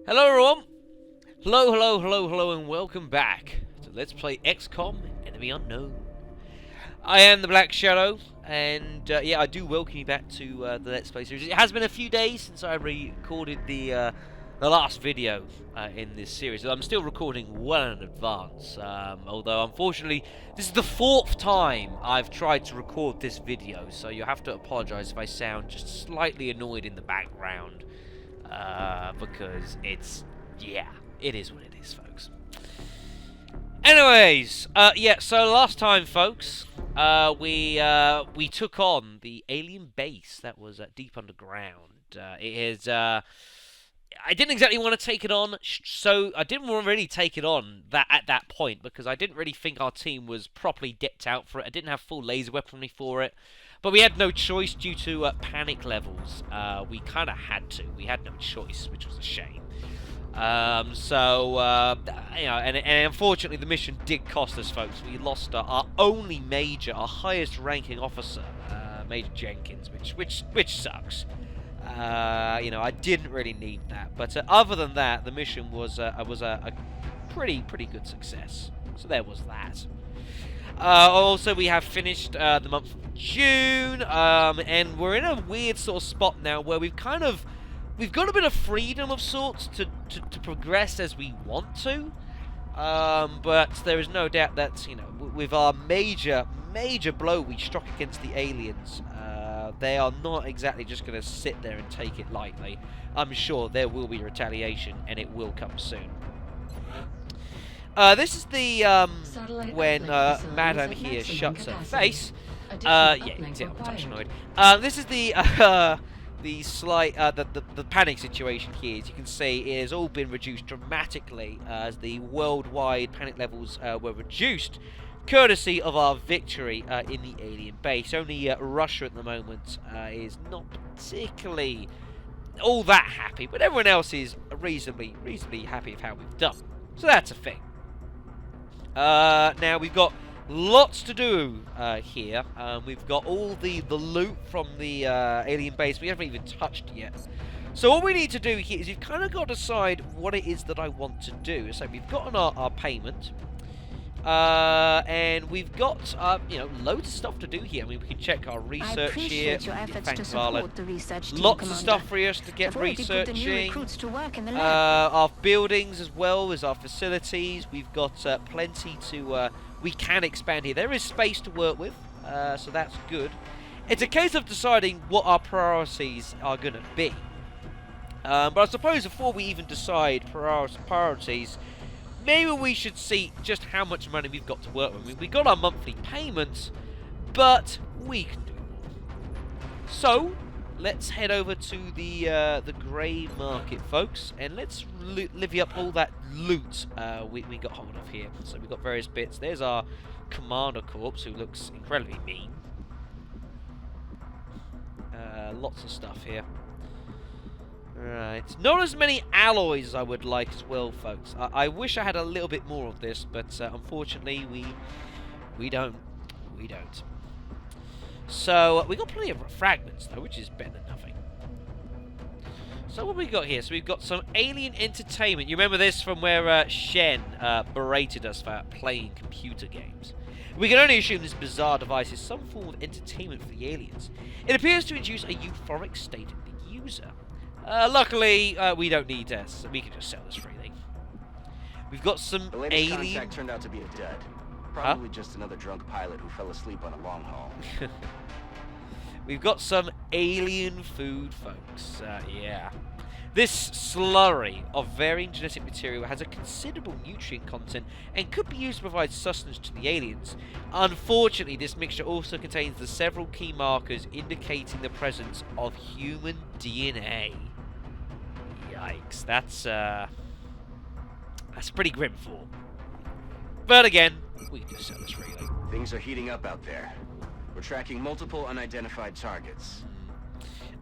Hello everyone! Hello, and welcome back to Let's Play XCOM Enemy Unknown. I am the Black Shadow, and yeah, I do welcome you back to the Let's Play series. It has been a few days since I recorded the last video in this series. I'm still recording well in advance, although unfortunately this is the 4th time I've tried to record this video, so you have to apologise if I sound just slightly annoyed in the background. Because yeah, it is what it is, folks. Anyways, yeah, so last time, folks, we took on the alien base that was deep underground. It is, I didn't exactly want to take it on, so I didn't really take it on at that point, because I didn't really think our team was properly decked out for it. I didn't have full laser weaponry for it. But we had no choice due to panic levels. We kind of had to. We had no choice, which was a shame. You know, and unfortunately, the mission did cost us, folks. We lost our only major, our highest-ranking officer, Major Jenkins, which sucks. You know, I didn't really need that. But other than that, the mission was a pretty good success. So there was that. Also, we have finished the month of June, and we're in a weird sort of spot now where we've got a bit of freedom of sorts to progress as we want to, but there is no doubt that, you know, with our major blow we struck against the aliens, they are not exactly just going to sit there and take it lightly. I'm sure there will be retaliation, and it will come soon. This is the, when, Madame here shuts her face. Yeah, you can see I'm touch annoyed. This is the, slight, the panic situation here. As you can see, it has all been reduced dramatically as the worldwide panic levels were reduced, courtesy of our victory in the alien base. Only Russia at the moment is not particularly all that happy, but everyone else is reasonably happy with how we've done. So that's a thing. Now we've got lots to do here. We've got all the loot from the alien base we haven't even touched yet. So what we need to do here is we've kind of got to decide what it is that I want to do. So we've gotten our payment. And we've got, you know, loads of stuff to do here. I mean, we can check our research here. Your efforts to support the research team, lots of Commander. stuff for us to get researching. To work in the lab. Our buildings as well as our facilities. We've got plenty to. We can expand here. There is space to work with, so that's good. It's a case of deciding what our priorities are going to be. But I suppose before we even decide priorities, maybe we should see just how much money we've got to work with. I mean, we got our monthly payments, but we can do more. So let's head over to the grey market, folks, and let's livvy up all that loot we got hold of here. So we've got various bits. There's our commander corpse, who looks incredibly mean. Lots of stuff here. Right, not as many alloys as I would like as well, folks. I wish I had a little bit more of this, but unfortunately we don't. So we got plenty of fragments though, which is better than nothing. So what we got here? So we've got some alien entertainment. You remember this from where Shen berated us for playing computer games. We can only assume this bizarre device is some form of entertainment for the aliens. It appears to induce a euphoric state in the user. Luckily, we don't need this. We can just sell this freely. We've got some the latest alien... contact turned out to be a dud. Probably just another drunk pilot who fell asleep on a long haul. We've got some alien food, folks. Yeah. This slurry of varying genetic material has a considerable nutrient content and could be used to provide sustenance to the aliens. Unfortunately, this mixture also contains the several key markers indicating the presence of human DNA. Yikes, that's pretty grim for. But again, we can just sell this freely. Things are heating up out there. We're tracking multiple unidentified targets.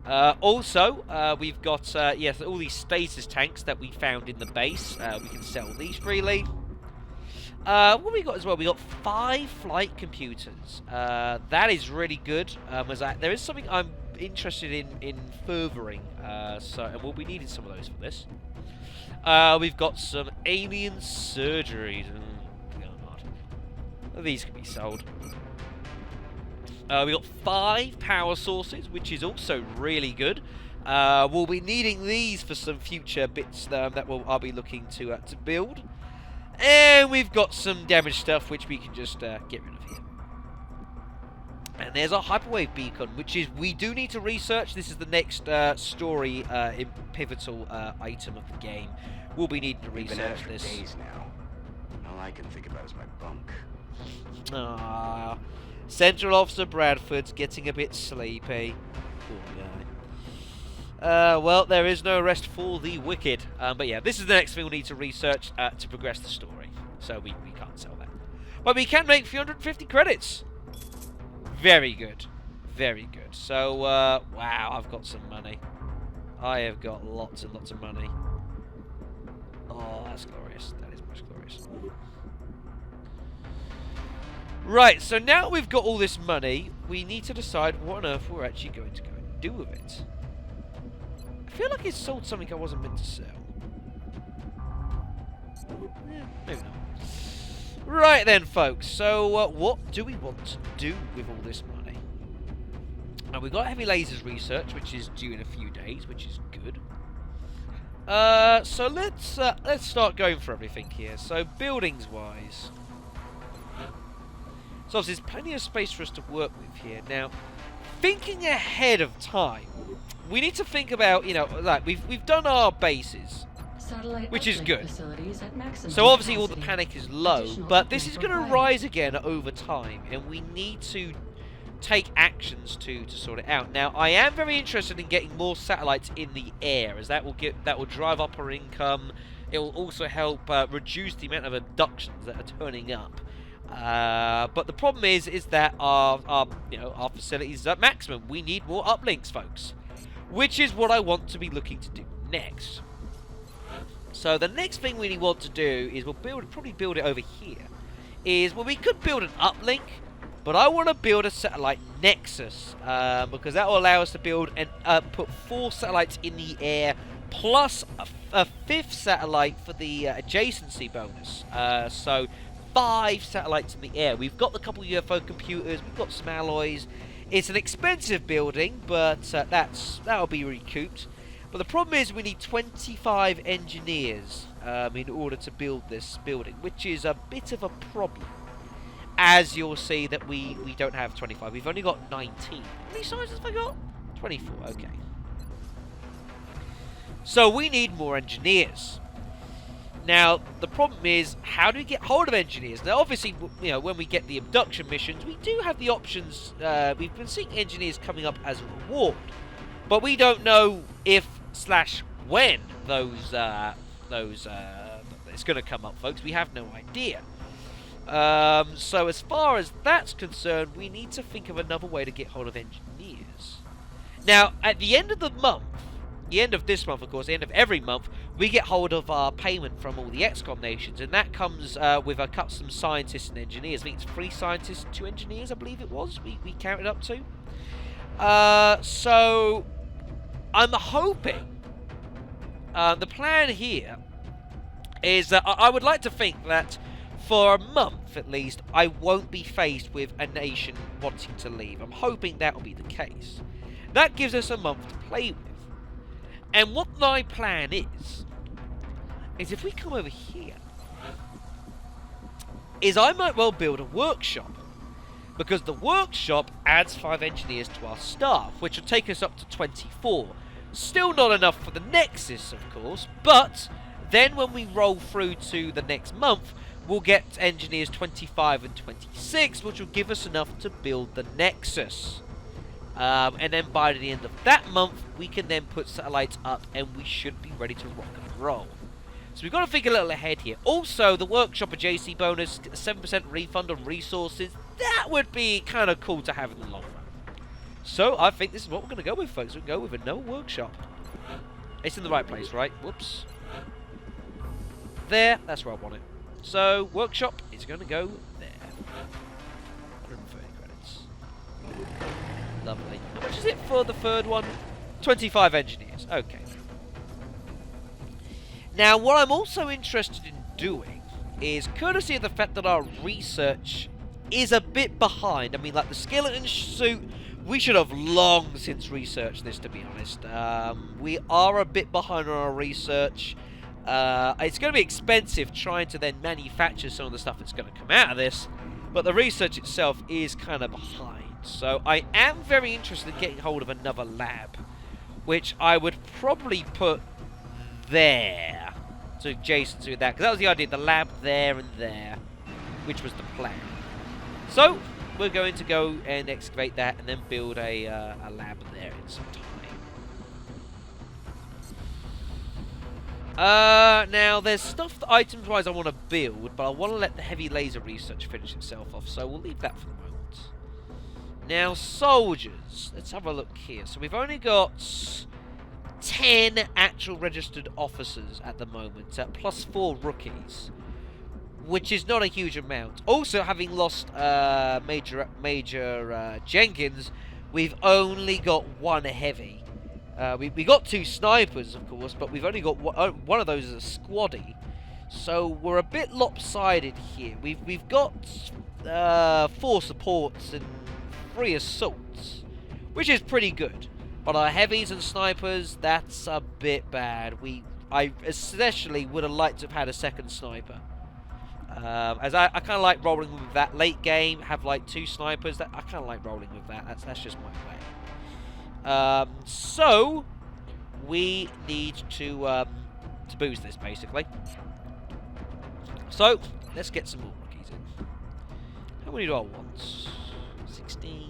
Also, we've got yes, all these stasis tanks that we found in the base. We can sell these freely. What we got as well? We got 5 flight computers. That is really good. There is something I'm interested in furthering. And we'll be needing some of those for this. We've got some alien surgeries. God. These can be sold. We've got 5 power sources, which is also really good. We'll be needing these for some future bits that I'll be looking to build. And we've got some damaged stuff, which we can just get rid of here. And there's our hyperwave beacon, which is we do need to research. This is the next story pivotal item of the game. We'll be needing to research this. Days now. All I can think about is my bunk. Central Officer Bradford's getting a bit sleepy. Poor guy. Well, there is no rest for the wicked. But yeah, this is the next thing we'll need to research to progress the story. So we can't sell that. But we can make 350 credits. Very good. Very good. So, wow, I've got some money. I have got lots and lots of money. Oh, that's glorious. That is most glorious. Right, so now we've got all this money, we need to decide what on earth we're actually going to go and do with it. I feel like it's sold something I wasn't meant to sell. Yeah, maybe not. Right then, folks, so what do we want to do with all this money? We've got heavy lasers research, which is due in a few days, which is good. So let's start going for everything here. So buildings-wise, so obviously there's plenty of space for us to work with here. Now, thinking ahead of time, we need to think about, you know, like we've done our bases, which is good. So obviously all the panic is low, but this is going to rise again over time, and we need to take actions to sort it out. Now, I am very interested in getting more satellites in the air, as that will drive up our income. It will also help reduce the amount of abductions that are turning up. But the problem is that our facilities are at maximum. We need more uplinks, folks, which is what I want to be looking to do next. So the next thing we want to do is probably build it over here. We could build an uplink, but I want to build a satellite nexus because that will allow us to build and put 4 satellites in the air plus a 5th satellite for the adjacency bonus. So 5 satellites in the air. We've got a couple UFO computers. We've got some alloys. It's an expensive building, but that'll be recouped. But the problem is we need 25 engineers in order to build this building, which is a bit of a problem. As you'll see that we don't have 25. We've only got 19. How many scientists have I got? 24. Okay. So we need more engineers. Now, the problem is, how do we get hold of engineers? Now, obviously, you know, when we get the abduction missions, we do have the options. We've been seeing engineers coming up as a reward, but we don't know if/when those it's going to come up, folks. We have no idea. So as far as that's concerned, we need to think of another way to get hold of engineers. Now, at the end of the month, the end of this month, of course, the end of every month, we get hold of our payment from all the XCOM nations, and that comes with a custom scientists and engineers. I think it's 3 scientists and 2 engineers, I believe it was, we counted up to. So, I'm hoping, the plan here is that I would like to think that for a month, at least, I won't be faced with a nation wanting to leave. I'm hoping that will be the case. That gives us a month to play with. And what my plan is if we come over here, I might well build a workshop. Because the workshop adds 5 engineers to our staff, which will take us up to 24. Still not enough for the Nexus, of course, but then when we roll through to the next month, we'll get engineers 25 and 26, which will give us enough to build the Nexus. And then by the end of that month, we can then put satellites up, and we should be ready to rock and roll. So we've got to think a little ahead here. Also, the workshop JC bonus, 7% refund on resources, that would be kind of cool to have in the long run. So I think this is what we're going to go with, folks. We'll go with a no workshop. It's in the right place, right? Whoops. There, that's where I want it. So, workshop is going to go there. 130 credits. Lovely. How much is it for the third one? 25 engineers. Okay. Now, what I'm also interested in doing is, courtesy of the fact that our research is a bit behind. I mean, like the skeleton suit, we should have long since researched this, to be honest. We are a bit behind on our research. It's going to be expensive trying to then manufacture some of the stuff that's going to come out of this, but the research itself is kind of behind. So I am very interested in getting hold of another lab, which I would probably put there, so adjacent to that, because that was the idea, the lab there and there, which was the plan. So we're going to go and excavate that and then build a lab there in some time. Now there's stuff that items wise I want to build, but I want to let the heavy laser research finish itself off, so we'll leave that for the moment. Now soldiers, let's have a look here. So we've only got 10 actual registered officers at the moment, plus 4 rookies, which is not a huge amount. Also, having lost Major Jenkins, we've only got 1 heavy. We got 2 snipers, of course, but we've only got one of those as a squaddy. So we're a bit lopsided here. We've got 4 supports and 3 assaults, which is pretty good. But our heavies and snipers, that's a bit bad. I especially would have liked to have had a second sniper. As I kind of like rolling with that late game, have like 2 snipers. I kind of like rolling with that. That's just my way. So we need to boost this basically. So let's get some more rookies in. How many do I want? 16.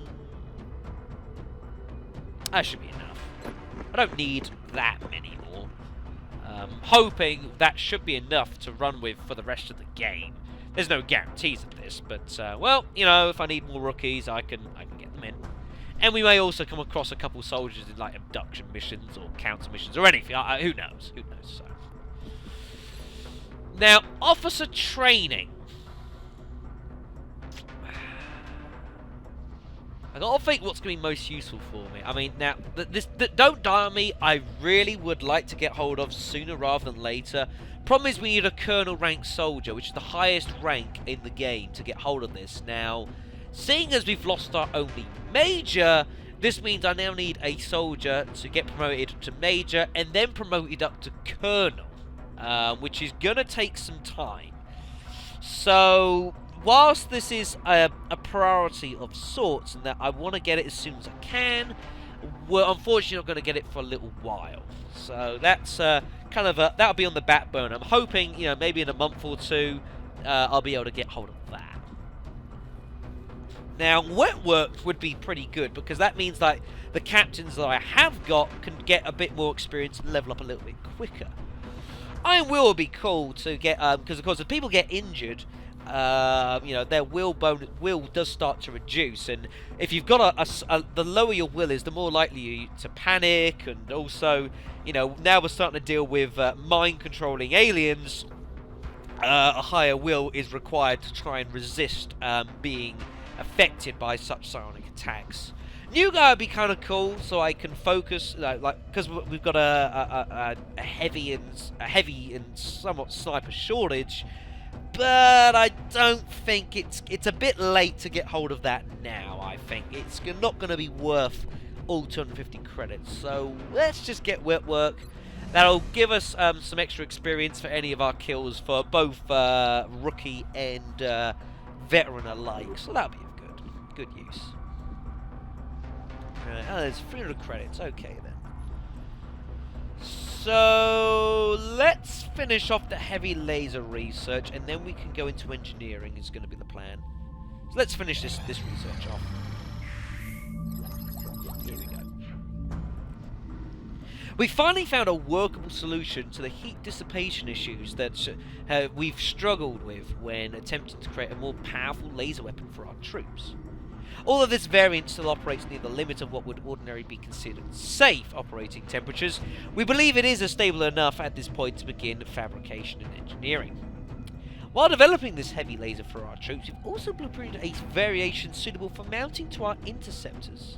That should be enough. I don't need that many more. Hoping that should be enough to run with for the rest of the game. There's no guarantees of this, but well, you know, if I need more rookies, I can get them in. And we may also come across a couple soldiers in like abduction missions or counter missions or anything. Who knows? Who knows? So. Now, officer training. I gotta think what's going to be most useful for me. I mean, now, Don't Die on Me, I really would like to get hold of sooner rather than later. Problem is we need a colonel rank soldier, which is the highest rank in the game, to get hold of this. Now, seeing as we've lost our only major, this means I now need a soldier to get promoted to major and then promoted up to colonel, which is going to take some time. So, whilst this is a priority of sorts and that I want to get it as soon as I can, we're unfortunately not going to get it for a little while. So that's kind of that'll be on the back burner. I'm hoping, you know, maybe in a month or 2, I'll be able to get hold of that. Now, wet work would be pretty good because that means like the captains that I have got can get a bit more experience and level up a little bit quicker. Iron Will would be cool to get because of course if people get injured, you know, their will does start to reduce, and if you've got the lower your will is, the more likely you to panic, and also, you know, now we're starting to deal with mind controlling aliens. A higher will is required to try and resist being affected by such psionic attacks. New guy would be kind of cool, so I can focus, like because we've got a heavy and somewhat sniper shortage. But I don't think it's a bit late to get hold of that now. I think it's not going to be worth all 250 credits. So let's just get wet work. That'll give us some extra experience for any of our kills for both rookie and veteran alike. So that'll be a good use. Oh, there's 300 credits. Okay then. So let's finish off the heavy laser research, and then we can go into engineering. Is going to be the plan. So let's finish this research off. Here we go. We finally found a workable solution to the heat dissipation issues that we've struggled with when attempting to create a more powerful laser weapon for our troops. Although this variant still operates near the limit of what would ordinarily be considered safe operating temperatures, we believe it is stable enough at this point to begin fabrication and engineering. While developing this heavy laser for our troops, we've also blueprinted a variation suitable for mounting to our interceptors.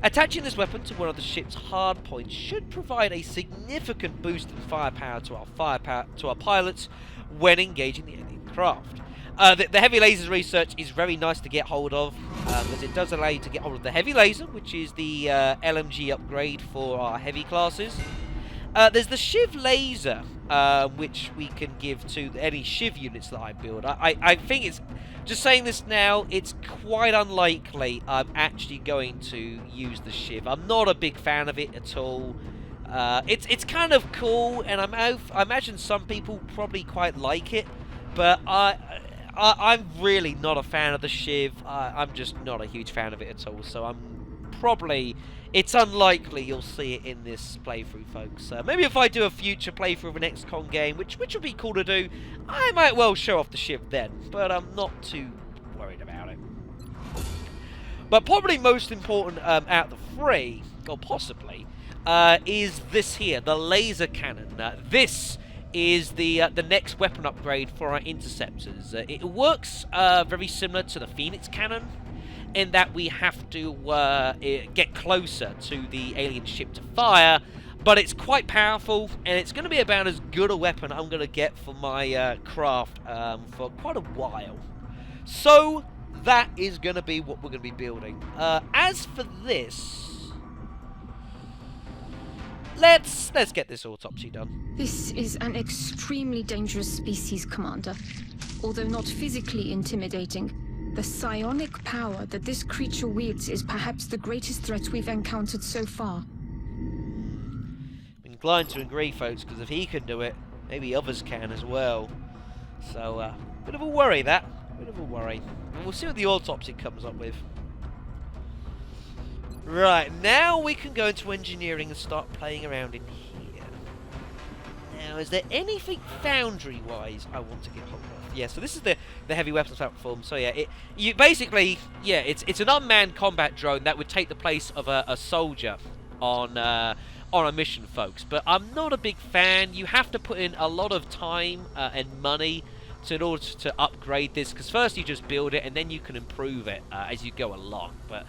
Attaching this weapon to one of the ship's hard points should provide a significant boost in firepower to our pilots when engaging the alien craft. The heavy lasers research is very nice to get hold of, as it does allow you to get hold of the heavy laser, which is the LMG upgrade for our heavy classes. There's the Shiv laser, which we can give to any Shiv units that I build. I think it's, just saying this now, it's quite unlikely I'm actually going to use the Shiv. I'm not a big fan of it at all. It's kind of cool, and I imagine some people probably quite like it, but I'm really not a fan of the Shiv. I'm just not a huge fan of it at all, so it's unlikely you'll see it in this playthrough, folks. Maybe if I do a future playthrough of an XCOM game, which would be cool to do, I might well show off the Shiv then, but I'm not too worried about it. But probably most important out of the three, or possibly, is this here, the laser cannon. This is the next weapon upgrade for our interceptors. It works very similar to the Phoenix cannon, in that we have to get closer to the alien ship to fire, but it's quite powerful, and it's going to be about as good a weapon I'm going to get for my craft for quite a while. So that is going to be what we're going to be building. As for this, let's get this autopsy done. This is an extremely dangerous species, Commander. Although not physically intimidating, the psionic power that this creature wields is perhaps the greatest threat we've encountered so far. I'm inclined to agree, folks, because if he can do it, maybe others can as well. So, bit of a worry, that. Bit of a worry. And we'll see what the autopsy comes up with. Right, now we can go into engineering and start playing around in here. Now, is there anything foundry-wise I want to get hold of? Yeah, so this is the heavy weapons platform. So yeah, it's an unmanned combat drone that would take the place of a soldier on a mission, folks. But I'm not a big fan. You have to put in a lot of time and money in order to upgrade this, because first you just build it and then you can improve it as you go along. But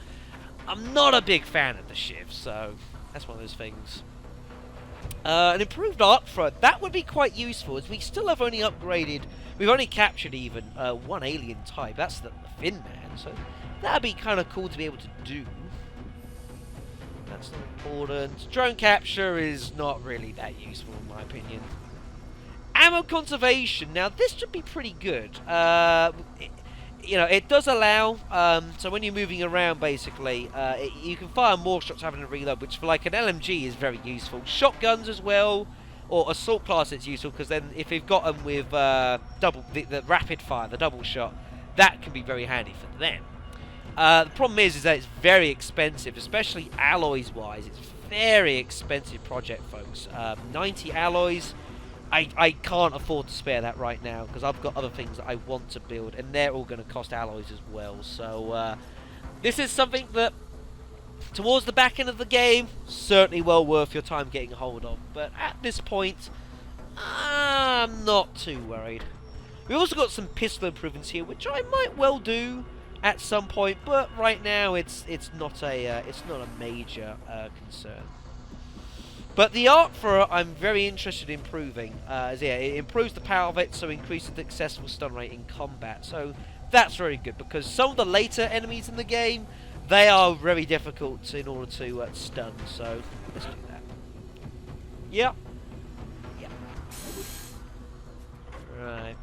I'm not a big fan of the Shiv, so that's one of those things. An improved arc front, that would be quite useful, as we still have only upgraded, we've only captured even one alien type, that's the Fin Man, so that'd be kind of cool to be able to do. That's not important. Drone capture is not really that useful in my opinion. Ammo conservation, now this should be pretty good. It does allow, so when you're moving around, basically, you can fire more shots having a reload, which for like an LMG is very useful. Shotguns as well, or assault class, it's useful, because then if you've got them with the rapid fire, the double shot, that can be very handy for them. The problem is that it's very expensive, especially alloys-wise. It's a very expensive project, folks. 90 alloys. I can't afford to spare that right now, because I've got other things that I want to build, and they're all going to cost alloys as well. So this is something that, towards the back end of the game, certainly well worth your time getting a hold of. But at this point, I'm not too worried. We've also got some pistol improvements here, which I might well do at some point, but right now it's not a major concern. But the arc thrower, I'm very interested in improving. It improves the power of it, so increases the successful stun rate in combat. So that's very good, because some of the later enemies in the game, they are very difficult in order to stun. So let's do that. Yep. Yep. Right.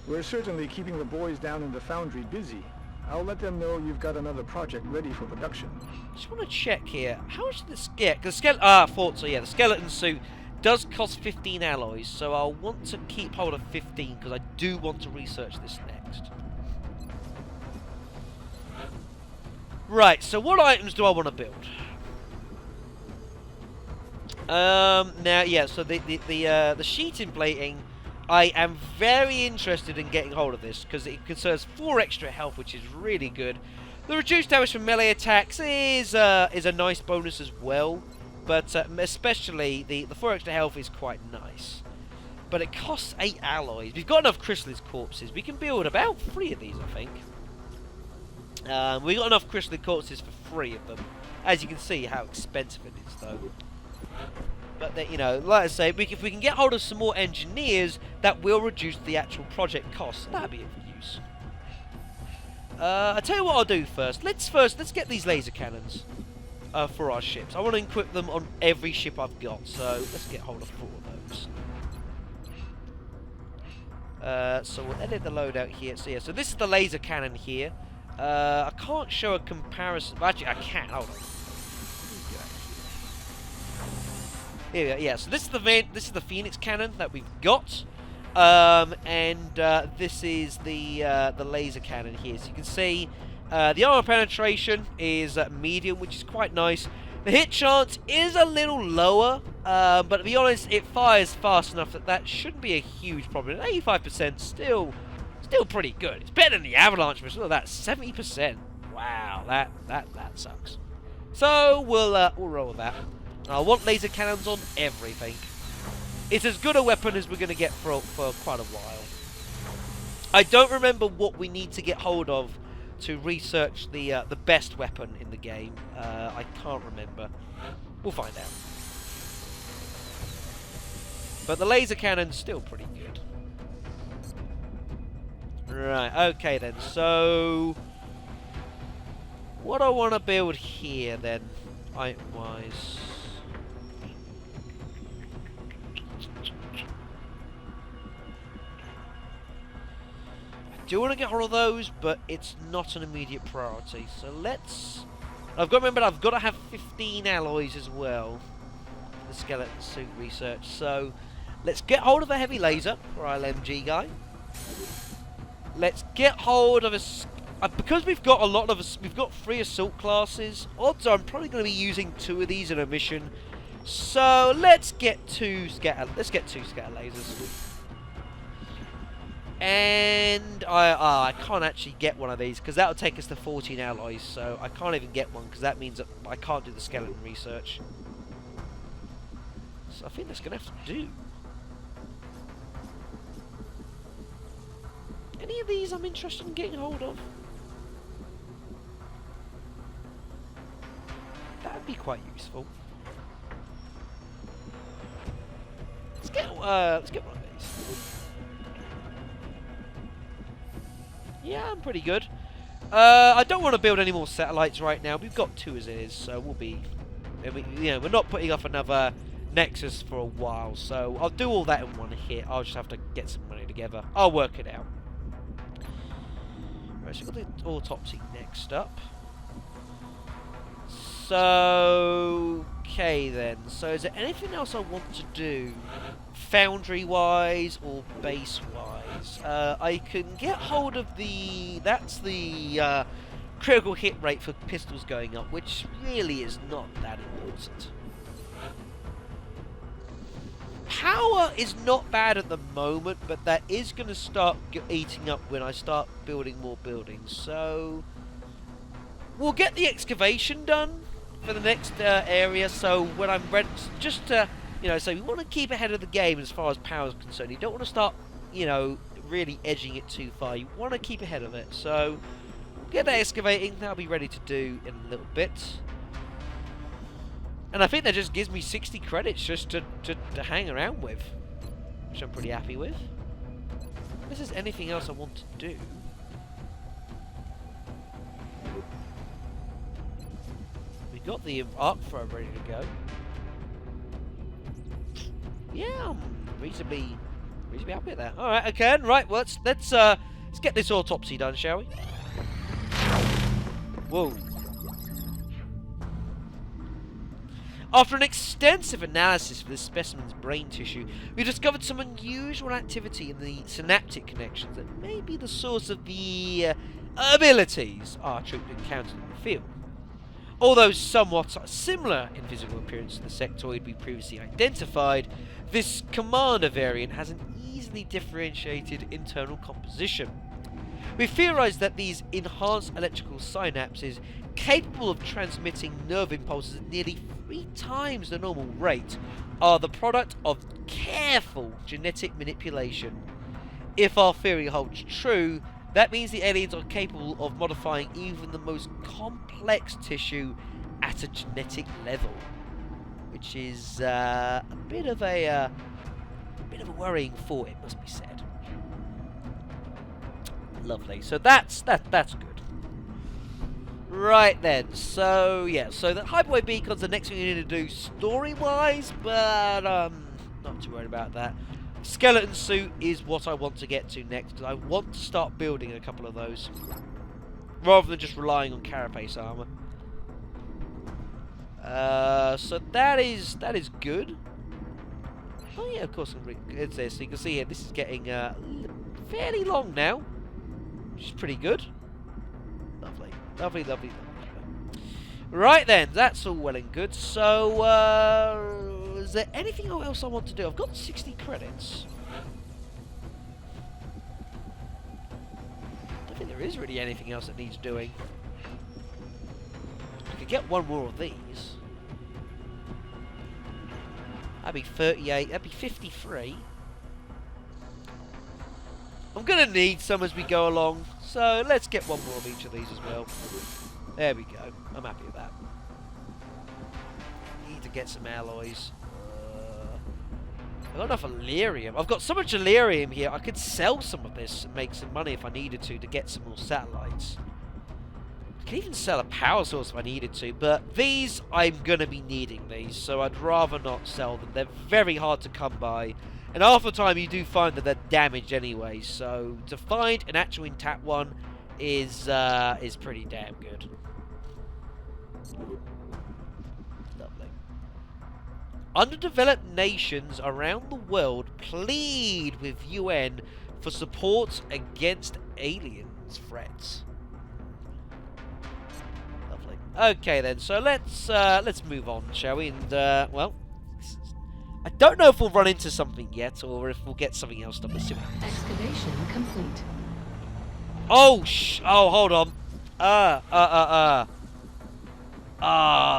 We're certainly keeping the boys down in the foundry busy. I'll let them know you've got another project ready for production. Just want to check here. How much did this get? Because the skeleton suit does cost 15 alloys, so I'll want to keep hold of 15 because I do want to research this next. Right. So what items do I want to build? Now, yeah. So the sheeting plating. I am very interested in getting hold of this, because it conserves 4 extra health, which is really good. The reduced damage from melee attacks is a nice bonus as well, but especially the 4 extra health is quite nice. But it costs 8 alloys. We've got enough chrysalis corpses. We can build about 3 of these, I think. We've got enough chrysalis corpses for 3 of them. As you can see how expensive it is, though. But then, you know, like I say, if we can get hold of some more engineers, that will reduce the actual project costs. That'd be of use. I tell you what I'll do first. Let's get these laser cannons for our ships. I want to equip them on every ship I've got. So let's get hold of 4 of those. So we'll edit the loadout here. So yeah, so this is the laser cannon here. I can't show a comparison. Actually, I can. Hold on. Here we go. Yeah, so this is the Phoenix cannon that we've got, and this is the laser cannon here. So you can see the armor penetration is medium, which is quite nice. The hit chance is a little lower, but to be honest, it fires fast enough that shouldn't be a huge problem. 85% still pretty good. It's better than the Avalanche, but look at that, 70%. Wow, that sucks. So we'll roll with that. I want laser cannons on everything. It's as good a weapon as we're going to get for quite a while. I don't remember what we need to get hold of to research the best weapon in the game. I can't remember. We'll find out. But the laser cannon's still pretty good. Right, okay then. So, what I want to build here then, item-wise. I do want to get hold of those, but it's not an immediate priority. So let's... I've got to remember that I've got to have 15 alloys as well for the skeleton suit research. So let's get hold of a heavy laser for our LMG guy. Let's get hold of a... because we've got a lot of... we've got 3 assault classes. Odds are I'm probably going to be using 2 of these in a mission. So let's get 2 scatter... let's get 2 scatter lasers. And I can't actually get one of these because that will take us to 14 alloys, so I can't even get one because that means that I can't do the skeleton research. So I think that's going to have to do. Any of these I'm interested in getting hold of? That would be quite useful. Let's get one of these. Yeah, I'm pretty good. I don't want to build any more satellites right now. We've got 2 as it is, so we'll be... we're not putting off another Nexus for a while, so I'll do all that in one hit. I'll just have to get some money together. I'll work it out. Right, so we've got the autopsy next up. So... okay then. So is there anything else I want to do? Foundry-wise or base-wise? I can get hold of the... that's the critical hit rate for pistols going up, which really is not that important. Power is not bad at the moment, but that is going to start eating up when I start building more buildings. So we'll get the excavation done for the next area. So when I'm ready, just to, so we want to keep ahead of the game as far as power is concerned. You don't want to start, really edging it too far. You want to keep ahead of it. So we'll get that excavating. That'll be ready to do in a little bit. And I think that just gives me 60 credits just to hang around with, which I'm pretty happy with. Unless there's anything else I want to do. We got the arc throw ready to go. Yeah, I'm reasonably happy with that. All right, okay, right. Well, let's get this autopsy done, shall we? Whoa. After an extensive analysis of this specimen's brain tissue, we discovered some unusual activity in the synaptic connections that may be the source of the abilities our troop encountered in the field. Although somewhat similar in physical appearance to the sectoid we previously identified, this commander variant has an easily differentiated internal composition. We theorized that these enhanced electrical synapses, capable of transmitting nerve impulses at nearly 3 times the normal rate, are the product of careful genetic manipulation. If our theory holds true, that means the aliens are capable of modifying even the most complex tissue at a genetic level, which is a bit of a worrying thought, it must be said. Lovely. So that's good. Right then. So yeah. So the hyperwave beacon's the next thing you need to do story-wise, but not too worried about that. Skeleton suit is what I want to get to next, because I want to start building a couple of those, rather than just relying on carapace armor. So that is good. Oh yeah, of course it's there. So you can see here, this is getting fairly long now, which is pretty good. Lovely, lovely, lovely, lovely. Right then, that's all well and good. So, is there anything else I want to do? I've got 60 credits. I don't think there is really anything else that needs doing. I could get one more of these. That'd be 38. That'd be 53. I'm going to need some as we go along, so let's get one more of each of these as well. There we go. I'm happy with that. Need to get some alloys. I've got enough Illyrium. I've got so much Illyrium here, I could sell some of this and make some money if I needed to get some more satellites. I could even sell a power source if I needed to, but these, I'm going to be needing these, so I'd rather not sell them. They're very hard to come by. And half the time you do find that they're damaged anyway, so to find an actual intact one is pretty damn good. Lovely. Underdeveloped nations around the world plead with UN for support against aliens threats. Lovely. Okay then, so let's move on, shall we? And well, I don't know if we'll run into something yet, or if we'll get something else done. Let's see. Excavation complete. Oh, hold on.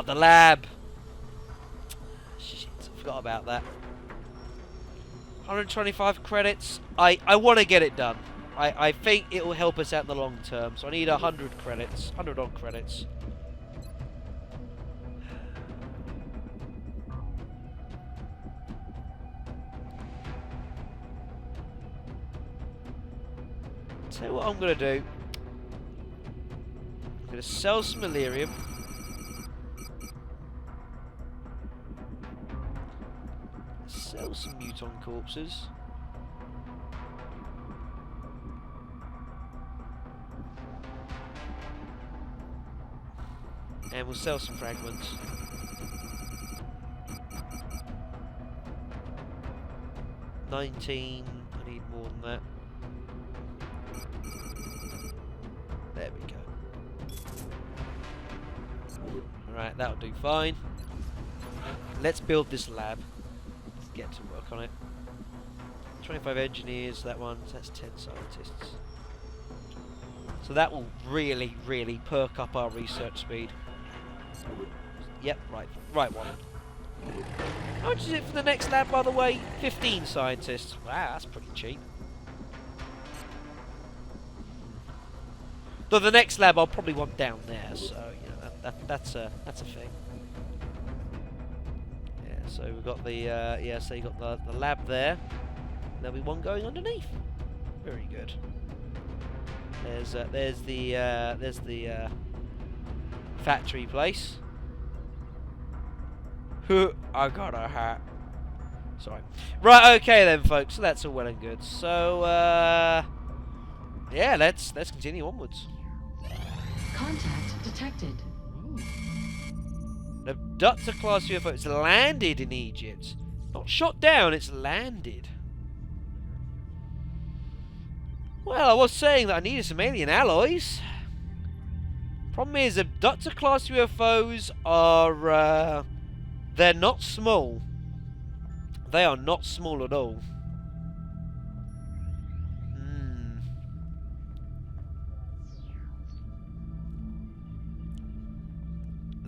The lab. Shit, I forgot about that. 125 credits. I want to get it done. I think it will help us out in the long term, so I need 100 credits. 100 odd credits. Tell you what I'm going to do. I'm going to sell some Illyrium. Sell some muton corpses. And we'll sell some fragments. $19. I need more than that. There we go. Alright, that'll do fine. Let's build this lab. Let's get to work on it. 25 engineers, that one. So that's 10 scientists. So that will really, really perk up our research speed. Yep, right one. How much is it for the next lab, by the way? 15 scientists. Wow, that's pretty cheap. Though the next lab I'll probably want down there, so you know that's a thing. Yeah, so we've got the so you got the lab there. There'll be one going underneath. Very good. There's the factory place. I got a hat. Sorry. Right, okay then, folks. So that's all well and good. So yeah, let's continue onwards. Contact detected. An abductor class UFO. It's landed in Egypt. Not shot down, it's landed. Well, I was saying that I needed some alien alloys. Problem is, abductor class UFOs are they're not small. They are not small at all.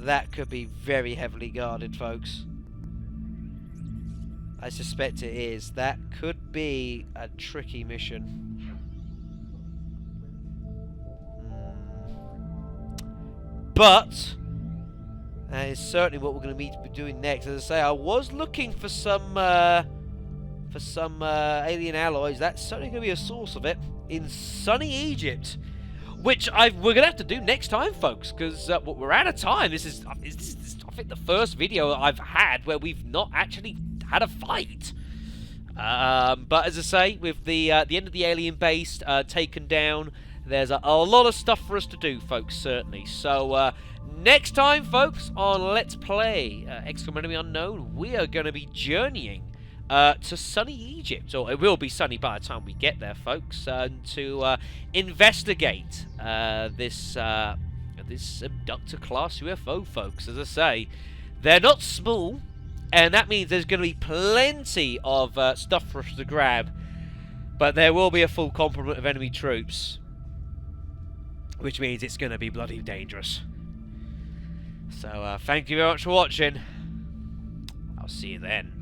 That could be very heavily guarded, folks. I suspect it is. That could be a tricky mission. But That is certainly what we're going to be doing next. As I say, I was looking for some alien alloys. That's certainly going to be a source of it in sunny Egypt, which we're going to have to do next time, folks, because we're out of time. This is, I think, the first video I've had where we've not actually had a fight. But as I say, with the end of the alien base taken down, there's a lot of stuff for us to do, folks, certainly. So next time, folks, on Let's Play XCOM Enemy Unknown, we are going to be journeying to sunny Egypt, or it will be sunny by the time we get there, folks, to investigate this abductor class UFO, folks. As I say, they're not small, and that means there's going to be plenty of stuff for us to grab, but there will be a full complement of enemy troops, which means it's going to be bloody dangerous. So thank you very much for watching. I'll see you then.